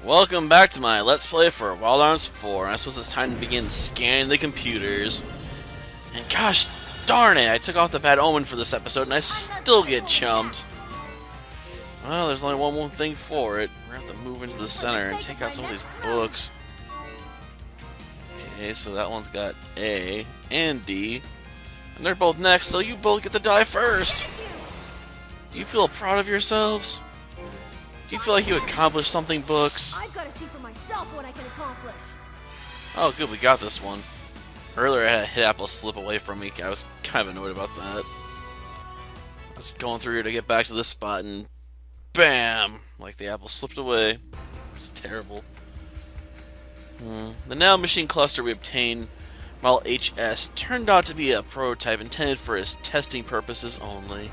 Welcome back to my Let's Play for Wild Arms 4, and I suppose it's time to begin scanning the computers. And gosh darn it, I took off the bad omen for this episode and I still get chumped. Well, there's only one more thing for it. We're gonna have to move into the center and take out some of these books. Okay, so that one's got A and D. And they're both next, so you both get to die first. Do you feel proud of yourselves? Do you feel like you accomplished something, books? I've got to see for myself what I can accomplish. Oh, good, we got this one. Earlier I had a hit apple slip away from me. I was kind of annoyed about that. I was going through here to get back to this spot, and BAM! Like the apple slipped away. It's terrible. The Now Machine cluster we obtained, Model HS, turned out to be a prototype intended for its testing purposes only.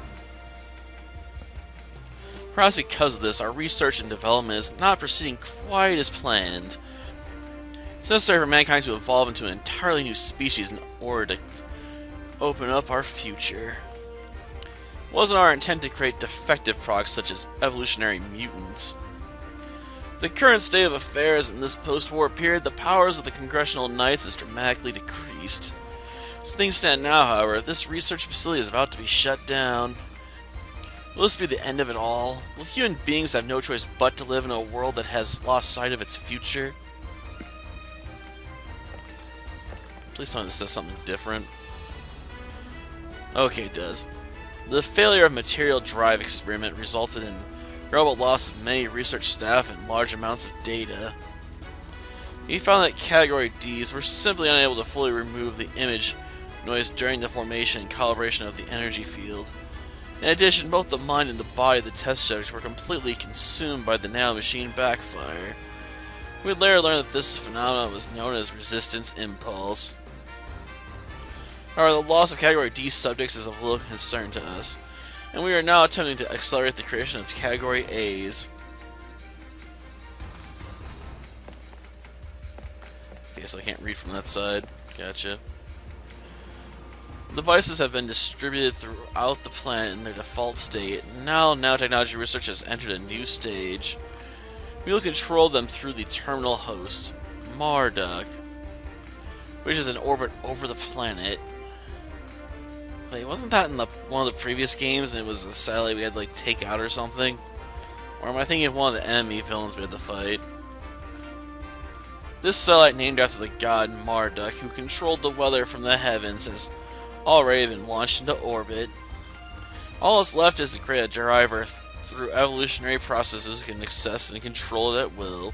Perhaps because of this, our research and development is not proceeding quite as planned. It's necessary for mankind to evolve into an entirely new species in order to open up our future. It wasn't our intent to create defective products such as evolutionary mutants. The current state of affairs in this post-war period, the powers of the Congressional Knights is dramatically decreased. As things stand now, however, this research facility is about to be shut down. Will this be the end of it all? Will human beings have no choice but to live in a world that has lost sight of its future? Please tell me this says something different. Okay, it does. The failure of material drive experiment resulted in terrible loss of many research staff and large amounts of data. He found that Category Ds were simply unable to fully remove the image noise during the formation and calibration of the energy field. In addition, both the mind and the body of the test subjects were completely consumed by the nanomachine backfire. We would later learn that this phenomenon was known as resistance impulse. However, the loss of Category D subjects is of little concern to us, and we are now attempting to accelerate the creation of Category A's. Okay, so I can't read from that side. Gotcha. Devices have been distributed throughout the planet in their default state. Now nanotechnology research has entered a new stage. We will control them through the terminal host, Marduk, which is in orbit over the planet. Wait, wasn't that in one of the previous games and it was a satellite we had to like take out or something? Or am I thinking of one of the enemy villains we had to fight? This satellite, named after the god Marduk, who controlled the weather from the heavens, has already been launched into orbit. All that's left is to create a driver through evolutionary processes we can access and control it at will.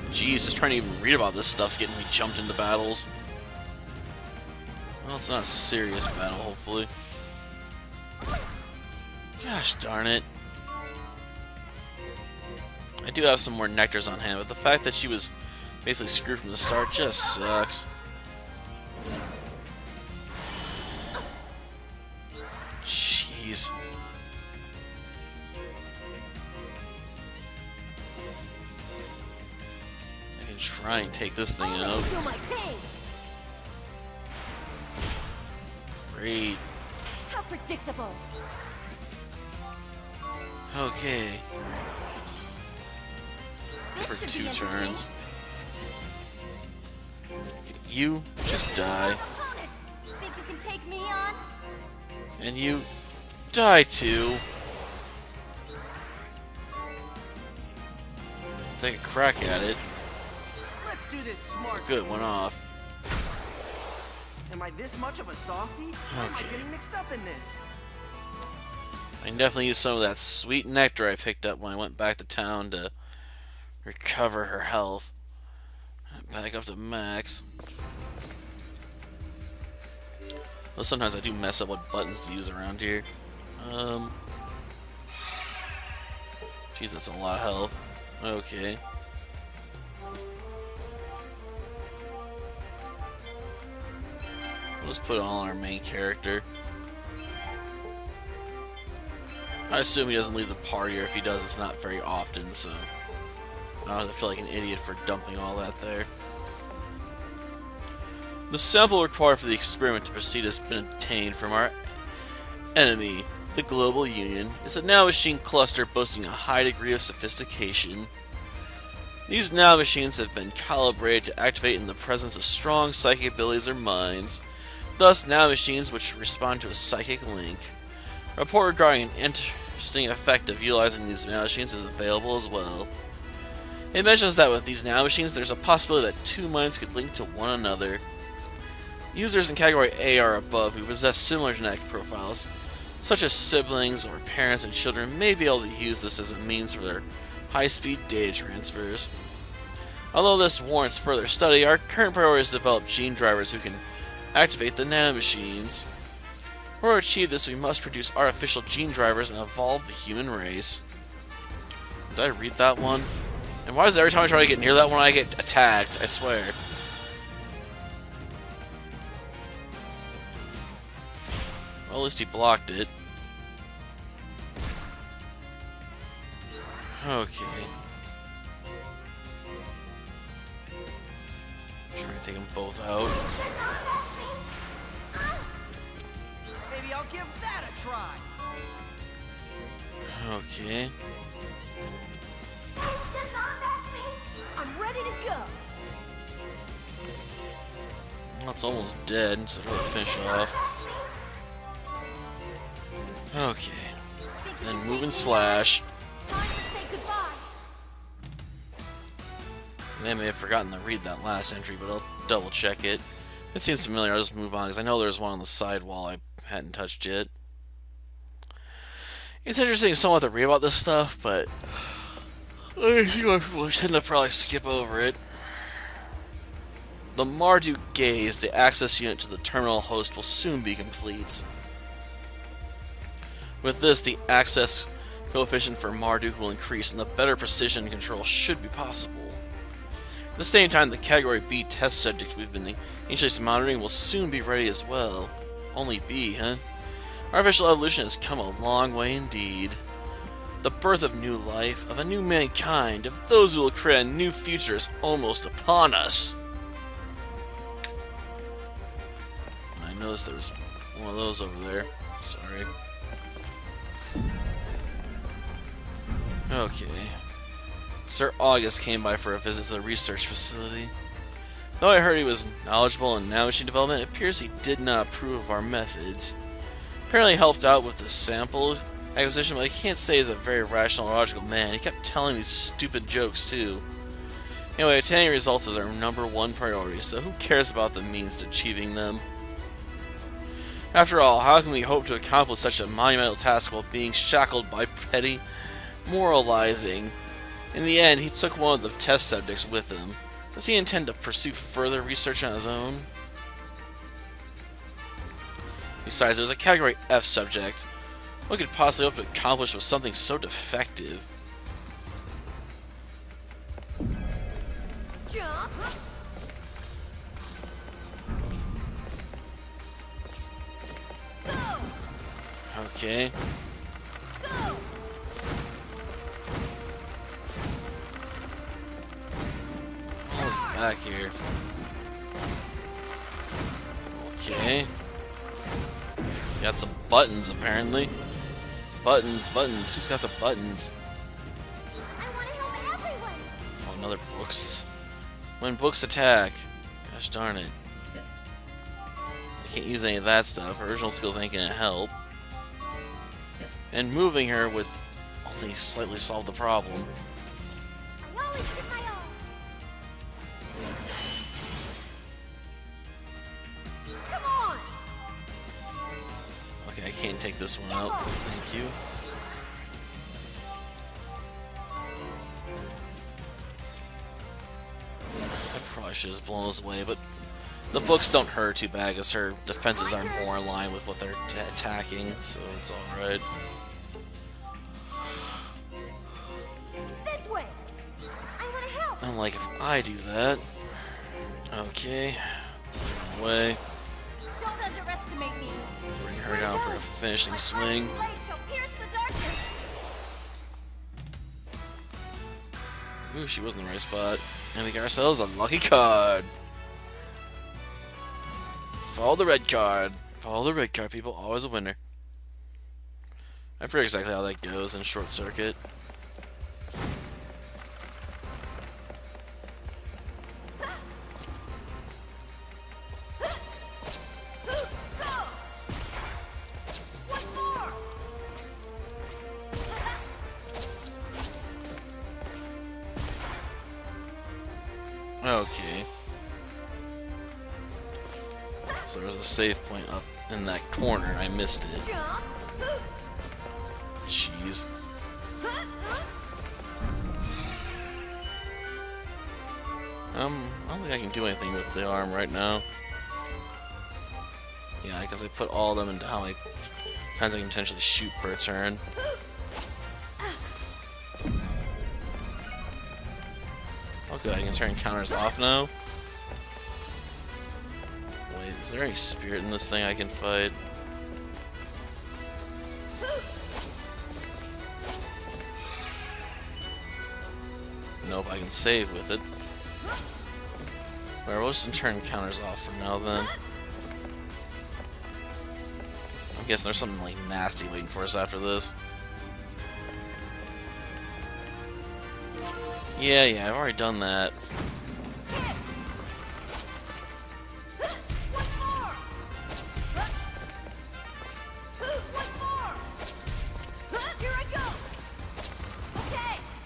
Jeez, just trying to even read about this stuff's getting me jumped into battles. Well, it's not a serious battle, hopefully. Gosh darn it. I do have some more nectars on hand, but the fact that she was basically screwed from the start just sucks. Jeez. I can try and take this thing out. Great. How predictable. Okay. Good for 2 turns. You just die. Think you can take me on? And you die too. Take a crack at it. Let's do this smart. Good, went off. Am I this much of a softie? Or am I getting mixed up in this? I can definitely use some of that sweet nectar I picked up when I went back to town to recover her health. Back up to max. Well, sometimes I do mess up what buttons to use around here. Jeez, that's a lot of health. Okay. We'll just put it all on our main character. I assume he doesn't leave the party, or if he does, it's not very often, so I don't have to feel like an idiot for dumping all that there. The sample required for the experiment to proceed has been obtained from our enemy, The Global Union is a nanomachine cluster boasting a high degree of sophistication. These nanomachines have been calibrated to activate in the presence of strong psychic abilities or minds, thus nanomachines which respond to a psychic link. A report regarding an interesting effect of utilizing these nanomachines is available as well. It mentions that with these nanomachines, there's a possibility that two minds could link to one another. Users in Category A or above who possess similar genetic profiles, such as siblings or parents and children, may be able to use this as a means for their high-speed data transfers. Although this warrants further study, our current priority is to develop gene drivers who can activate the nanomachines. In order to achieve this, we must produce artificial gene drivers and evolve the human race. Did I read that one? And why is it every time I try to get near that one, I get attacked? I swear. Well, at least he blocked it. Okay. Try to take them both out. Maybe I'll give that a try. Okay. I'm ready to go. Well, it's almost dead, so we'll finish it off. Okay. Then move and slash. Time to say goodbye. I may have forgotten to read that last entry, but I'll double check it. It seems familiar, I'll just move on, because I know there's one on the side wall I hadn't touched yet. It's interesting somewhat to read about this stuff, but I think I tend to probably skip over it. The Marduk Gaze, the access unit to the terminal host, will soon be complete. With this, the access coefficient for Marduk will increase, and the better precision control should be possible. At the same time, the Category B test subjects we've been anxiously monitoring will soon be ready as well. Only B, huh? Artificial evolution has come a long way indeed. The birth of new life, of a new mankind, of those who will create a new future is almost upon us. I noticed there was one of those over there. Sorry. Okay. Sir August came by for a visit to the research facility. Though I heard he was knowledgeable in nanomachine development, it appears he did not approve of our methods. Apparently helped out with the sample acquisition, but I can't say he's a very rational or logical man. He kept telling these stupid jokes, too. Anyway, attaining results is our #1 priority, so who cares about the means to achieving them? After all, how can we hope to accomplish such a monumental task while being shackled by petty moralizing? In the end, he took one of the test subjects with him. Does he intend to pursue further research on his own? Besides, there was a Category F subject. What could possibly hope to accomplish with something so defective? Jump. Go. Okay. Go. All this back here. Okay. Got some buttons, apparently. Buttons. Who's got the buttons? I want to help everyone. Oh, another books. When books attack. Gosh darn it. I can't use any of that stuff. Original skills ain't gonna help. And moving her would only slightly solve the problem. I always give my all. Come on. Okay, I can't take this one out. Thank you. I probably should have blown this away, but the books don't hurt too bad because her defenses are more in line with what they're attacking, so it's alright. This way. I want to help. I'm like, if I do that... Okay. Away. Don't underestimate me. Bring her down for a finishing swing. My blade shall pierce the darkness. Ooh, she was in the right spot. And we got ourselves a lucky card. Follow the red card. Follow the red card, people. Always a winner. I forget exactly how that goes in Short Circuit. Okay. So there was a save point up in that corner and I missed it. Jeez. I don't think I can do anything with the arm right now. Yeah, because I put all of them into how many times I can potentially shoot per turn. Okay, I can turn counters off now. Wait, is there any spirit in this thing I can fight? Nope, I can save with it. Alright, we'll just turn counters off for now then. I'm guessing there's something like nasty waiting for us after this. Yeah, I've already done that.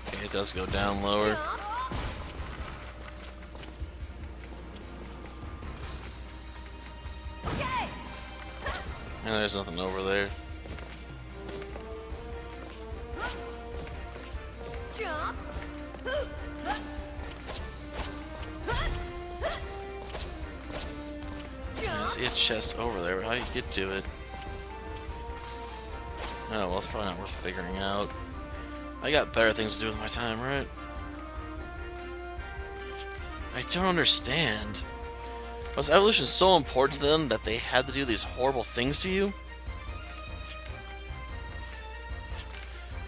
Okay, it does go down lower. And there's nothing over there. I see a chest over there, but how do you get to it? Oh, well, it's probably not worth figuring out. I got better things to do with my time, right? I don't understand. Was evolution so important to them that they had to do these horrible things to you?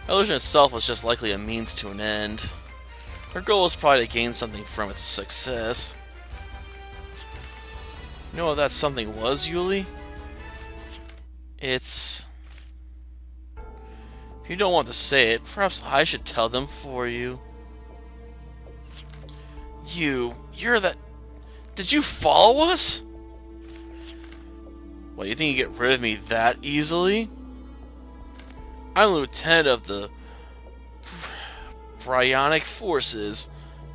Evolution itself was just likely a means to an end. Their goal was probably to gain something from its success. You know what that something was, Yuli? It's... If you don't want to say it, perhaps I should tell them for you. You're that... Did you follow us? What, you think you get rid of me that easily? I'm the lieutenant of the Bryonic Forces.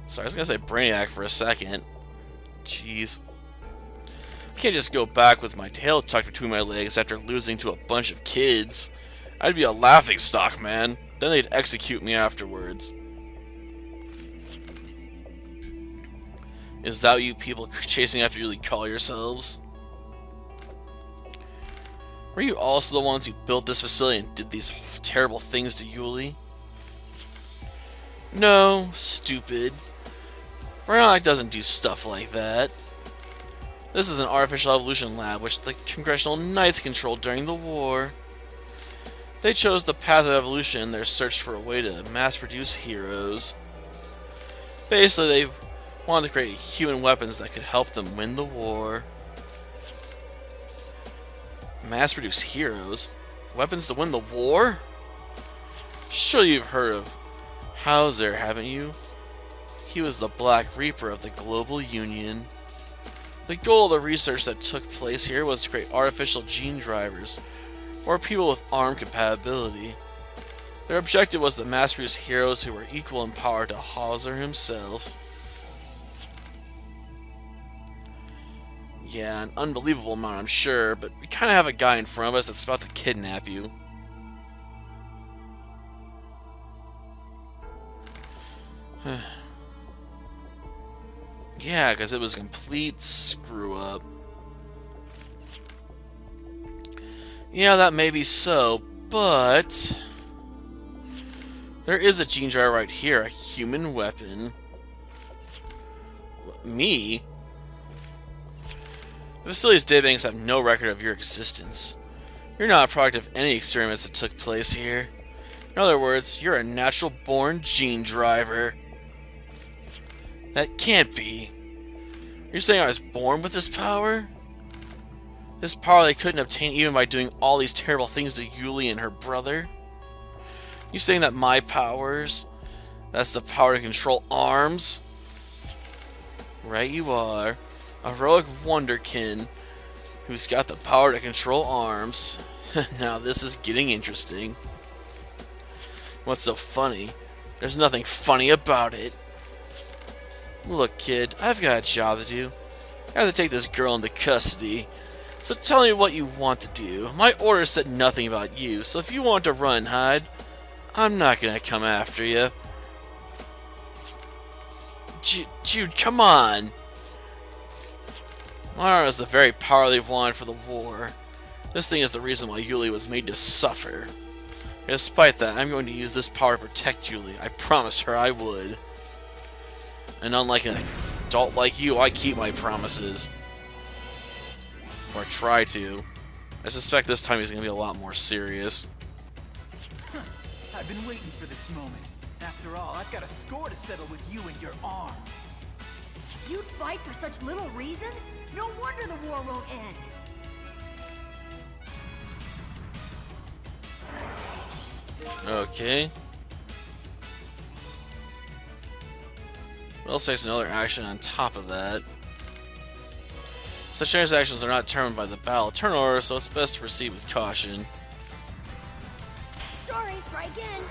Sorry, I was gonna say Brainiac for a second. Jeez. I can't just go back with my tail tucked between my legs after losing to a bunch of kids. I'd be a laughingstock, man. Then they'd execute me afterwards. Is that what you people chasing after Yuli call yourselves? Were you also the ones who built this facility and did these terrible things to Yuli? No, stupid. Bryonic doesn't do stuff like that. This is an artificial evolution lab which the Congressional Knights controlled during the war. They chose the path of evolution in their search for a way to mass-produce heroes. Basically, they wanted to create human weapons that could help them win the war. Mass-produce heroes? Weapons to win the war? Surely you've heard of Hauser, haven't you? He was the Black Reaper of the Global Union. The goal of the research that took place here was to create artificial gene drivers, or people with arm compatibility. Their objective was to mass-produce heroes who were equal in power to Hauser himself. Yeah, an unbelievable amount, I'm sure, but we kind of have a guy in front of us that's about to kidnap you. Yeah, because it was a complete screw-up. Yeah, that may be so, but... there is a gene driver right here, a human weapon. Me? The facility's databanks have no record of your existence. You're not a product of any experiments that took place here. In other words, you're a natural-born gene driver. That can't be. You're saying I was born with this power? This power they couldn't obtain even by doing all these terrible things to Yuli and her brother? You saying that my powers? That's the power to control arms? Right you are. A heroic wonderkin who's got the power to control arms. Now this is getting interesting. What's so funny? There's nothing funny about it. Look, kid, I've got a job to do. I have to take this girl into custody. So tell me what you want to do. My orders said nothing about you, so if you want to run and hide, I'm not gonna come after you. Jude, come on! My arm is the very power they wanted for the war. This thing is the reason why Yuli was made to suffer. Despite that, I'm going to use this power to protect Yuli. I promised her I would. And unlike an adult like you, I keep my promises. Or try to. I suspect this time he's going to be a lot more serious. I've been waiting for this moment. After all, I've got a score to settle with you and your arm. You'd fight for such little reason? No wonder the war won't end. Okay. Will takes another action on top of that. Such transactions are not determined by the battle turnover, so it's best to proceed with caution. Sorry, try again.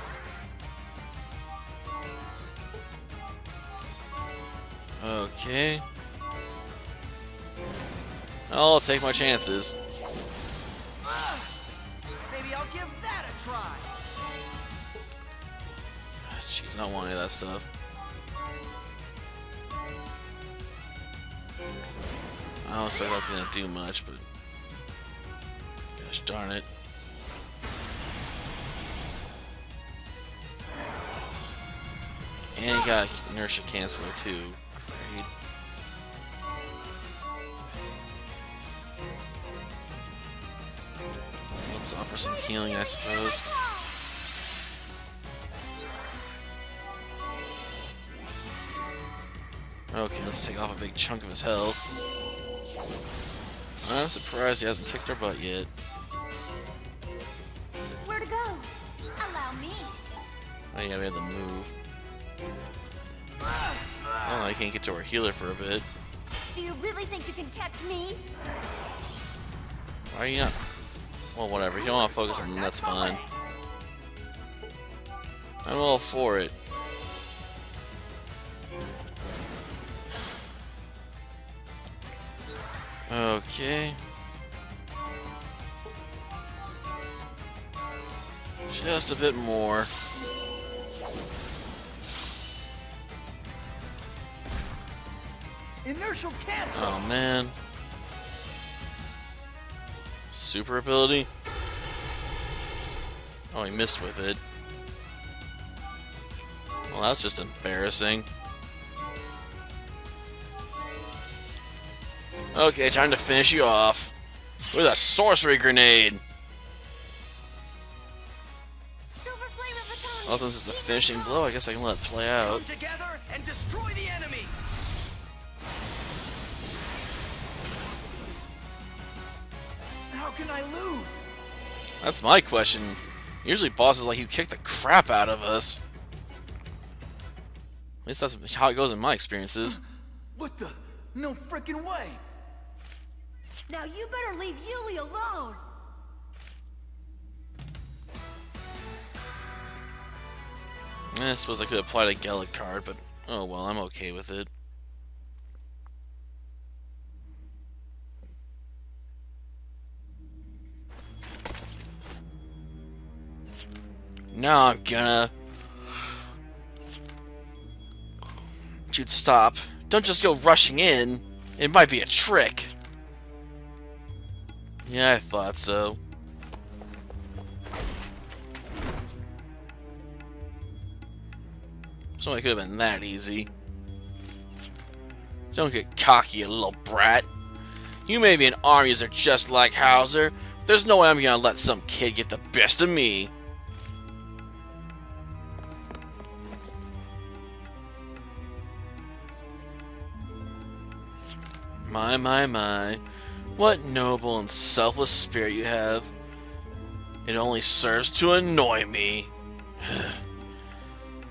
Okay. I'll take my chances. Maybe I'll give that a try. Jeez, not wanting that stuff. I don't expect that's gonna do much, but gosh darn it. And you got inertia canceller too. Great. Let's offer some healing, I suppose. Okay, let's take off a big chunk of his health. I'm surprised he hasn't kicked our butt yet. Where to go? Allow me. Oh yeah, we had the move. Oh, I can't get to our healer for a bit. Do you really think you can catch me? Why are you not? Well, whatever. You don't want to focus on them, that's fine. I'm all for it. Okay. Just a bit more. Inertial cancel! Oh man. Super ability? Oh, he missed with it. Well, that's just embarrassing. Okay, time to finish you off with a sorcery grenade. Silver flame of atonement. Well, since it's the finishing blow, I guess I can let it play out. Come together and destroy the enemy. How can I lose? That's my question. Usually bosses like you kick the crap out of us. At least that's how it goes in my experiences. What the? No frickin' way! Now you better leave Yuli alone. I suppose I could apply a Gallic card, but oh well, I'm okay with it. Now I'm gonna... Dude, stop. Don't just go rushing in. It might be a trick. Yeah, I thought so. So it could have been that easy. Don't get cocky, you little brat. You may be an arm user just like Hauser. There's no way I'm gonna let some kid get the best of me. My. What noble and selfless spirit you have. It only serves to annoy me.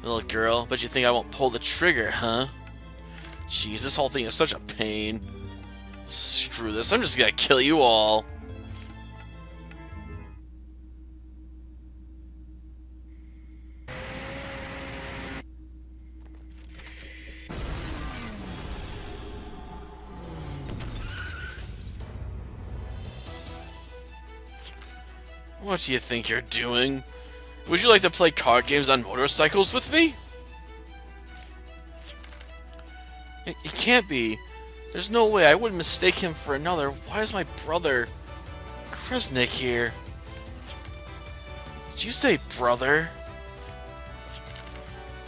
Little girl, but you think I won't pull the trigger, huh? Jeez, this whole thing is such a pain. Screw this, I'm just gonna kill you all. What do you think you're doing? Would you like to play card games on motorcycles with me? It can't be. There's no way I wouldn't mistake him for another. Why is my brother, Kresnik, here? Did you say brother?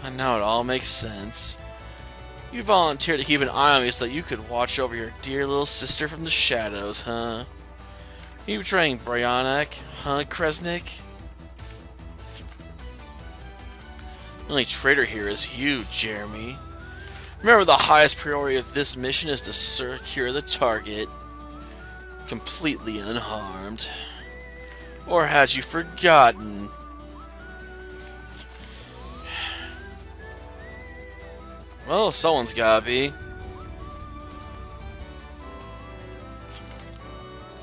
And now it all makes sense. You volunteered to keep an eye on me so that you could watch over your dear little sister from the shadows, huh? You betraying Bryanek, huh, Kresnik? The only traitor here is you, Jeremy. Remember, the highest priority of this mission is to secure the target completely unharmed. Or had you forgotten? Well, someone's gotta be.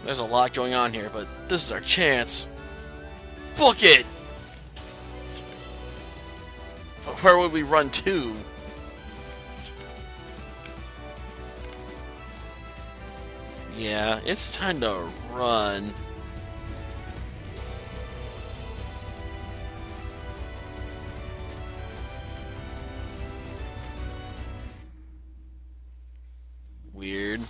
There's a lot going on here, but this is our chance. Book it! But where would we run to? Yeah, it's time to run. Weird.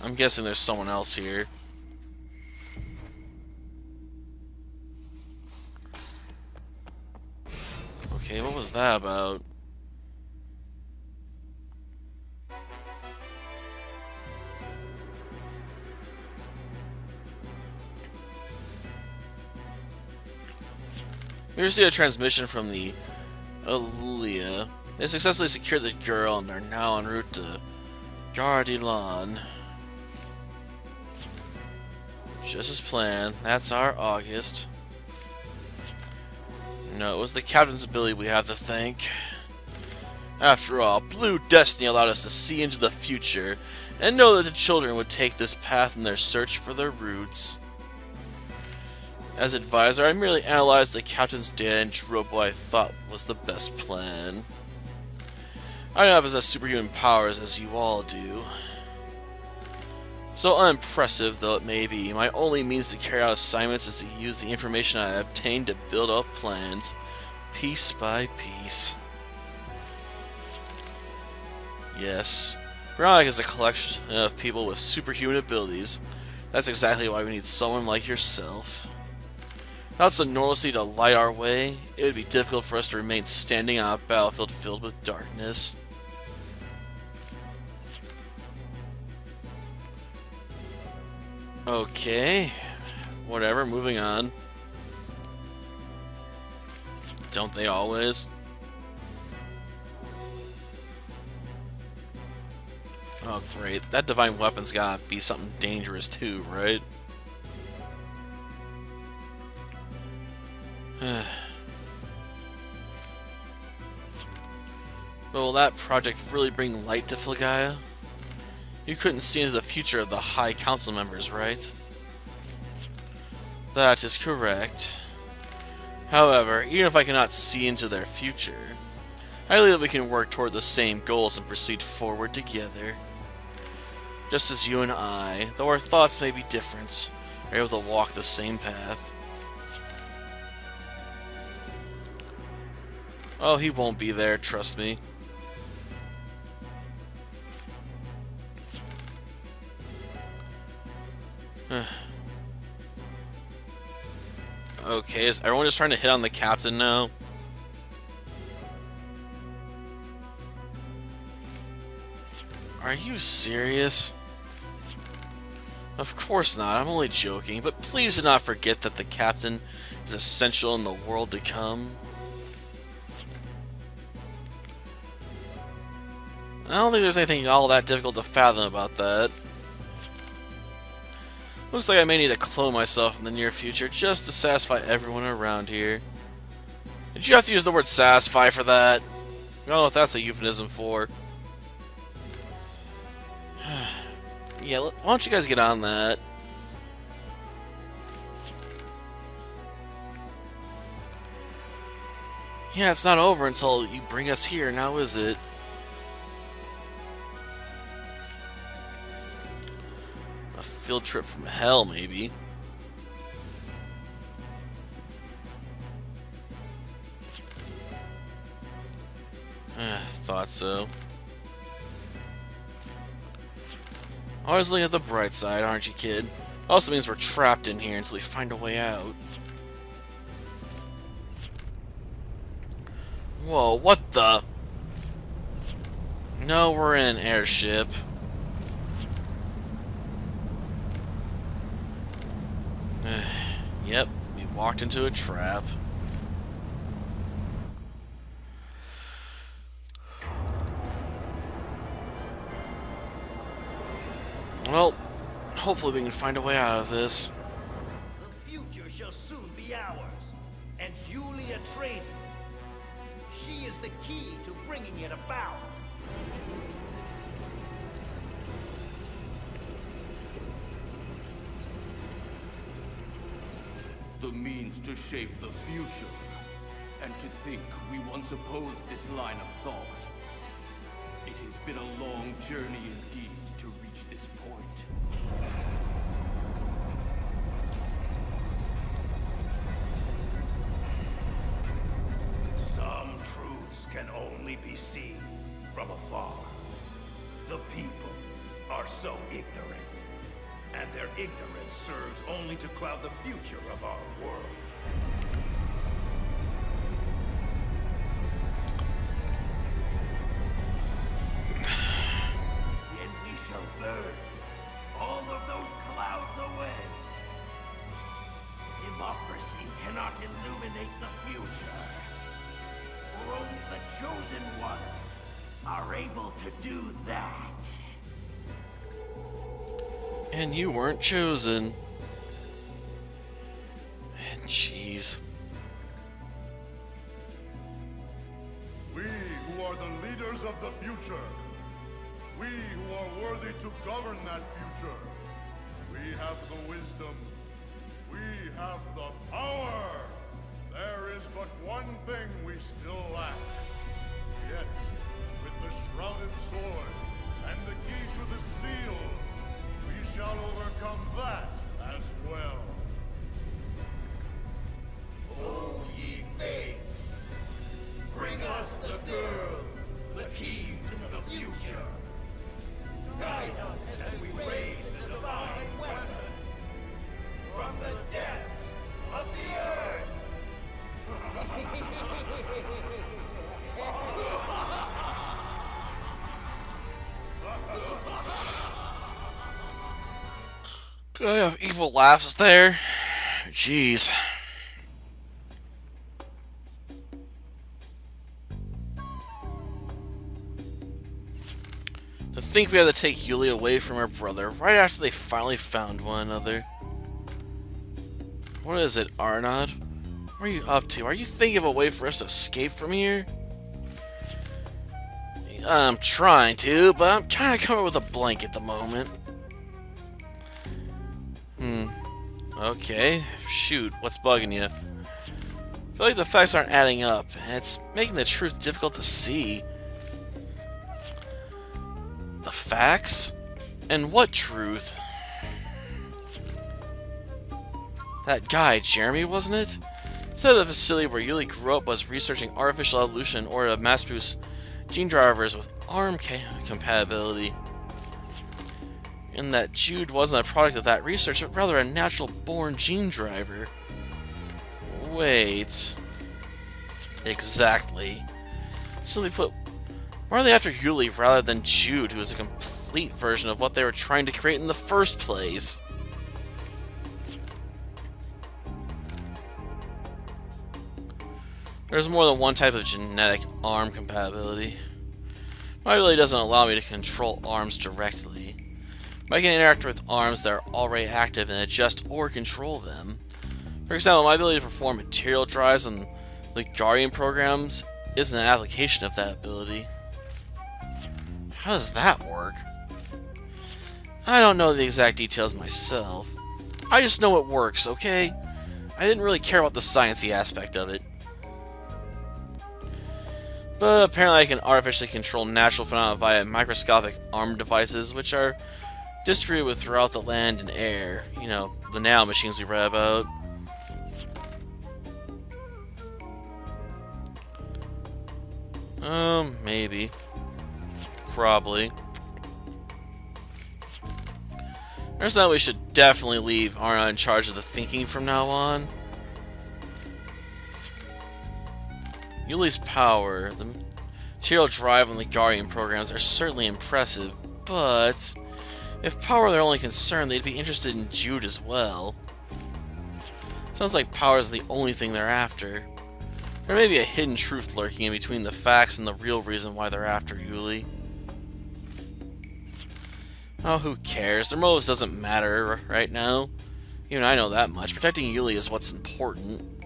I'm guessing there's someone else here. Okay, what was that about? We received a transmission from the Alulia. They successfully secured the girl and are now en route to Gardilan. Just as planned. That's our August. No, it was the captain's ability we have to thank. After all, Blue Destiny allowed us to see into the future and know that the children would take this path in their search for their roots. As advisor, I merely analyzed the captain's data and drew up what I thought was the best plan. I do not possess superhuman powers as you all do. So unimpressive though it may be, my only means to carry out assignments is to use the information I obtained to build up plans, piece by piece. Yes, Bronic is a collection of people with superhuman abilities. That's exactly why we need someone like yourself. Without some normalcy to light our way, it would be difficult for us to remain standing on a battlefield filled with darkness. Okay, whatever, moving on. Don't they always? Oh great, that divine weapon's gotta be something dangerous too, right? But will that project really bring light to Phlegaia? You couldn't see into the future of the High Council members, right? That is correct. However, even if I cannot see into their future, I believe that we can work toward the same goals and proceed forward together. Just as you and I, though our thoughts may be different, are able to walk the same path. Oh, he won't be there, trust me. Okay, is everyone just trying to hit on the captain now? Are you serious? Of course not, I'm only joking, but please do not forget that the captain is essential in the world to come. I don't think there's anything all that difficult to fathom about that. Looks like I may need to clone myself in the near future just to satisfy everyone around here. Did you have to use the word satisfy for that? I don't know what that's a euphemism for. Yeah, why don't you guys get on that? Yeah, it's not over until you bring us here, now is it? A field trip from hell, maybe. Thought so. Always looking at the bright side, aren't you, kid? Also means we're trapped in here until we find a way out. Whoa, what the? No, we're in an airship. Yep, we walked into a trap. Well, hopefully we can find a way out of this. The future shall soon be ours, and Julia Traitor. She is the key to bringing it about. The means to shape the future, and to think we once opposed this line of thought. It has been a long journey indeed to reach this point. Some truths can only be seen from afar. The people are so ignorant, and their ignorance serves only to cloud the future of our world. Then we shall burn all of those clouds away. Democracy cannot illuminate the future. For only the chosen ones are able to do that. And you weren't chosen. Jeez. We who are the leaders of the future. We who are worthy to govern that future. We have the wisdom. We have the power. There is but one thing we still lack. Yet, with the shrouded sword and the key to the seal, we shall overcome that as well. O ye fates, bring us the girl, the key to the future. Guide us as we raise the divine weapon from the depths of the earth. I have evil laughs there. Jeez. To think we had to take Yuli away from her brother right after they finally found one another. What is it, Arnold? What are you up to? Are you thinking of a way for us to escape from here? I'm trying to, but I'm trying to come up with a blank at the moment. Okay. Shoot, what's bugging you? I feel like the facts aren't adding up, and it's making the truth difficult to see. The facts? And what truth? That guy, Jeremy, wasn't it? Said the facility where Yuli grew up was researching artificial evolution in order to mass-produce gene drivers with ARM compatibility. And that Jude wasn't a product of that research, but rather a natural-born gene driver. Wait. Exactly. Simply put, why are they after Yuli rather than Jude, who is a complete version of what they were trying to create in the first place? There's more than one type of genetic ARM compatibility. Mine really doesn't allow me to control ARMs directly. But I can interact with arms that are already active and adjust or control them. For example, my ability to perform material drives on the Guardian programs isn't an application of that ability. How does that work? I don't know the exact details myself. I just know it works, okay? I didn't really care about the sciencey aspect of it. But apparently I can artificially control natural phenomena via microscopic arm devices, which are distributed with throughout the land and air. You know, the now machines we read about. Maybe. Probably. There's that we should definitely leave Arna in charge of the thinking from now on. Yuli's power, the material drive on the Guardian programs are certainly impressive, but if power were their only concern, they'd be interested in Jude as well. Sounds like power is the only thing they're after. There may be a hidden truth lurking in between the facts and the real reason why they're after Yuli. Oh, who cares? Their motives doesn't matter right now. Even I know that much. Protecting Yuli is what's important.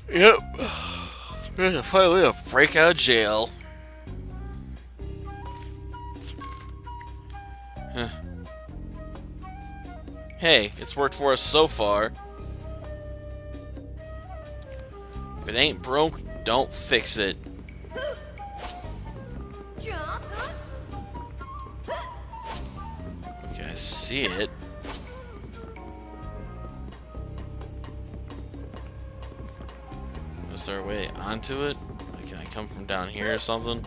Yep. There's finally a break out of jail. Huh. Hey, it's worked for us so far. If it ain't broke, don't fix it. Jump. Okay, I see it. Is there a way onto it? Like, can I come from down here or something?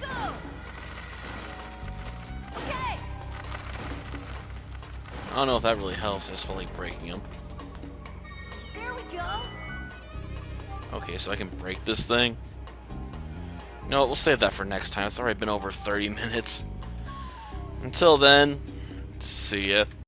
Go. Okay. I don't know if that really helps. I just felt like breaking them. There we go. Okay, so I can break this thing? No, we'll save that for next time. It's already been over 30 minutes. Until then, see ya.